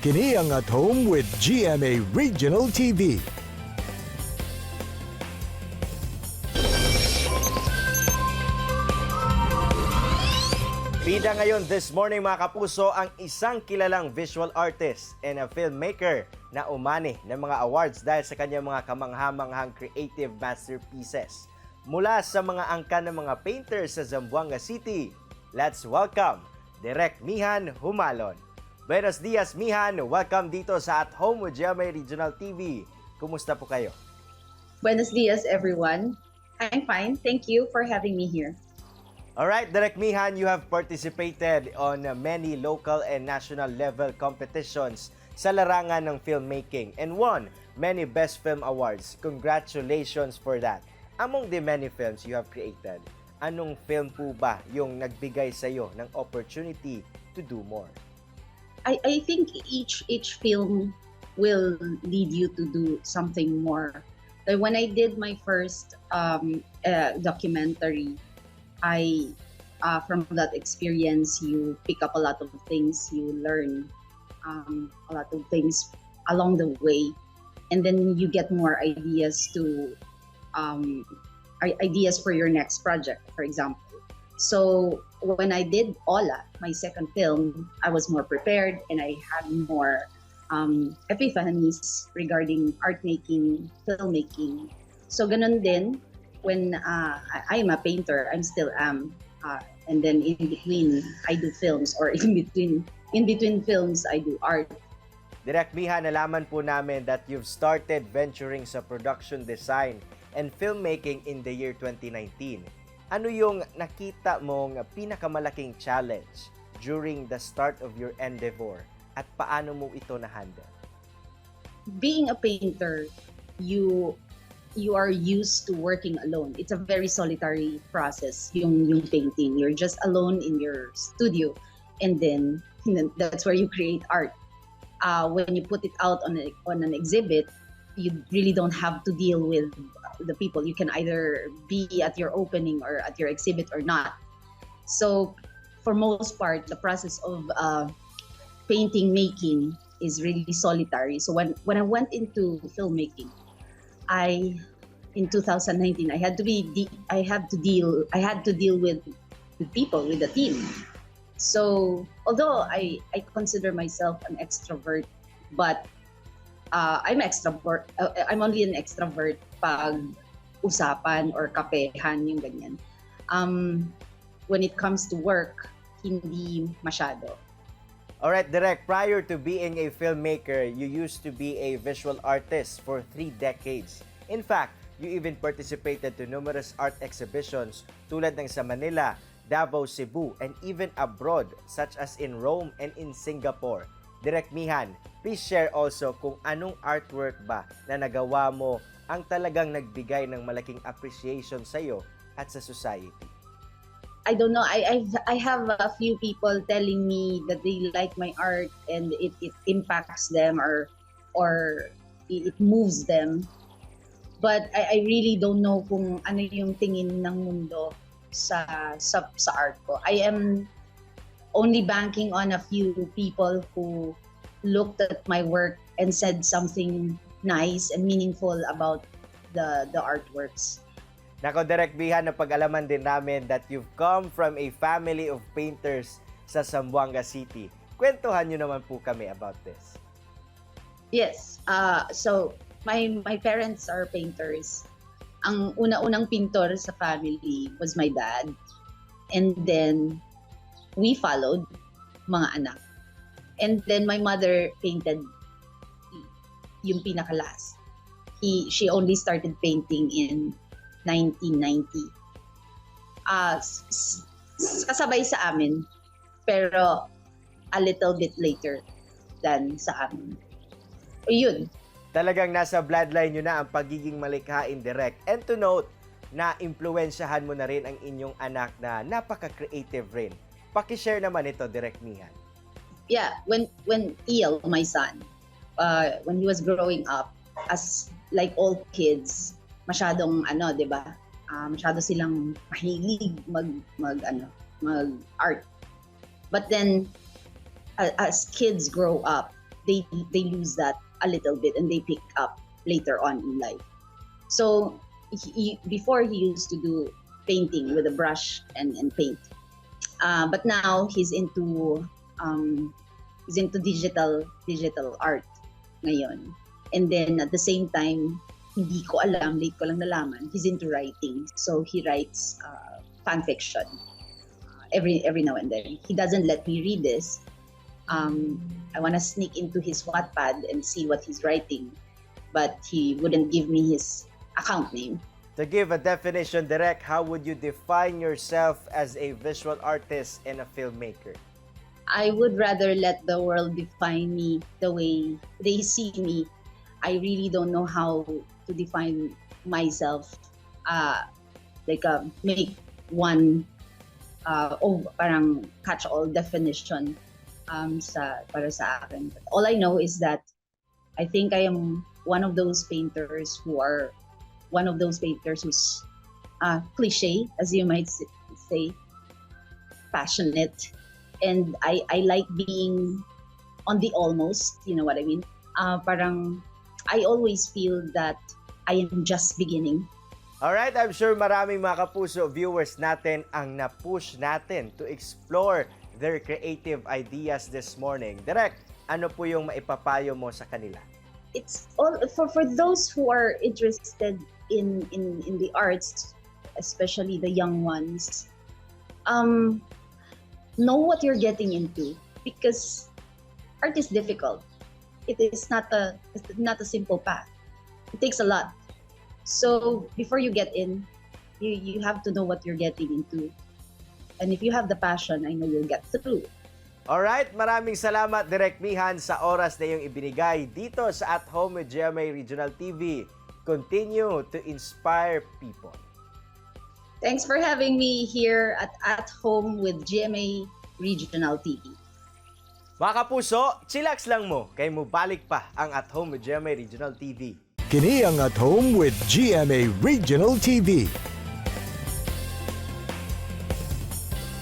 Kini ang At Home with GMA Regional TV. Bida ngayon this morning mga kapuso ang isang kilalang visual artist and a filmmaker na umani ng mga awards dahil sa kanyang mga kamangha-manghang creative masterpieces. Mula sa mga angkan ng mga painters sa Zamboanga City, let's welcome Direk Mijan Jumalon. Buenos dias, Mijan. Welcome dito sa At Home with GMA Regional TV. Kumusta po kayo? Buenos dias, everyone. I'm fine. Thank you for having me here. Alright, Direk Mijan, you have participated on many local and national level competitions sa larangan ng filmmaking and won many Best Film Awards. Congratulations for that. Among the many films you have created, anong film po ba yung nagbigay sa iyo ng opportunity to do more? I think each film will lead you to do something more. Like when I did my first documentary, from that experience, you pick up a lot of things, you learn a lot of things along the way, and then you get more ideas ideas for your next project, for example. So when I did Ola, my second film, I was more prepared and I had more epiphanies regarding art making, filmmaking. So ganun din when I'm a painter, I'm still am, and then in between I do films, or in between films I do art. Direk Mijan, nalaman po namin that you've started venturing sa production design and filmmaking in the year 2019. Ano yung nakita mong pinakamalaking challenge during the start of your endeavor at paano mo ito na-handle? Being a painter, you are used to working alone. It's a very solitary process, yung painting. You're just alone in your studio, and then that's where you create art. When you put it out on an exhibit, you really don't have to deal with the people. You can either be at your opening or at your exhibit or not. So for most part, the process of painting making is really solitary. So when I went into filmmaking, in 2019 I had to deal with people, with the team. So although I consider myself an extrovert, but I'm only an extrovert pag usapan or kapehan, yung ganyan. When it comes to work, hindi masyado. Alright, Direk, prior to being a filmmaker, you used to be a visual artist for 3 decades. In fact, you even participated to numerous art exhibitions tulad ng sa Manila, Davao, Cebu, and even abroad, such as in Rome and in Singapore. Direk Mijan, please share also kung anong artwork ba na nagawa mo ang talagang nagbigay ng malaking appreciation sa iyo at sa society. I don't know. I have a few people telling me that they like my art and it impacts them or it moves them. But I really don't know kung ano yung tingin ng mundo sa art ko. I am only banking on a few people who looked at my work and said something nice and meaningful about the artworks. Nako, Direk Mijan, napag-alaman din namin that you've come from a family of painters sa Zamboanga City. Kwentuhan nyo naman po kami about this. Yes. So my parents are painters. Ang una-unang pintor sa family was my dad. And then we followed, mga anak. And then my mother painted yung pinaka-last. She only started painting in 1990. Kasabay sa amin, pero a little bit later than sa amin. O yun. Talagang nasa bloodline nyo na ang pagiging malikhain, Direk. And to note, na impluwensyahan mo na rin ang inyong anak na napaka-creative rin. Paki-share naman ito, Direk Mijan. Yeah, when Iel, my son, when he was growing up, as like all kids, masyadong 'di ba? Masyado silang mahilig mag art. But then as kids grow up, they lose that a little bit and they pick up later on in life. So before he used to do painting with a brush and paint, but now he's into digital art ngayon. And then at the same time, hindi ko alam, late ko lang nalaman, he's into writing. So he writes fan fiction every now and then. He doesn't let me read this. I want to sneak into his Wattpad and see what he's writing, but he wouldn't give me his account name. To give a definition, Direk, how would you define yourself as a visual artist and a filmmaker? I would rather let the world define me the way they see me. I really don't know how to define myself. Make one parang catch-all definition para sa akin. But all I know is that I think I am one of those painters who's cliche, as you might say, passionate, and I like being on the almost, you know what I mean? Parang I always feel that I am just beginning. Alright, I'm sure maraming mga kapuso viewers natin ang na-push natin to explore their creative ideas this morning. Direk, ano po yung maipapayo mo sa kanila? It's all for those who are interested in the arts, especially the young ones. Know what you're getting into, because art is difficult. It is not a simple path. It takes a lot. So before you get in, you have to know what you're getting into. And if you have the passion, I know you'll get through. Alright, maraming salamat Direk Mijan sa oras na iyong ibinigay dito sa At Home with GMA Regional TV. Continue to inspire people. Thanks for having me here at Home with GMA Regional TV. Mga kapuso, chillax lang mo kay mo balik pa ang At Home with GMA Regional TV. Kini ang At Home with GMA Regional TV.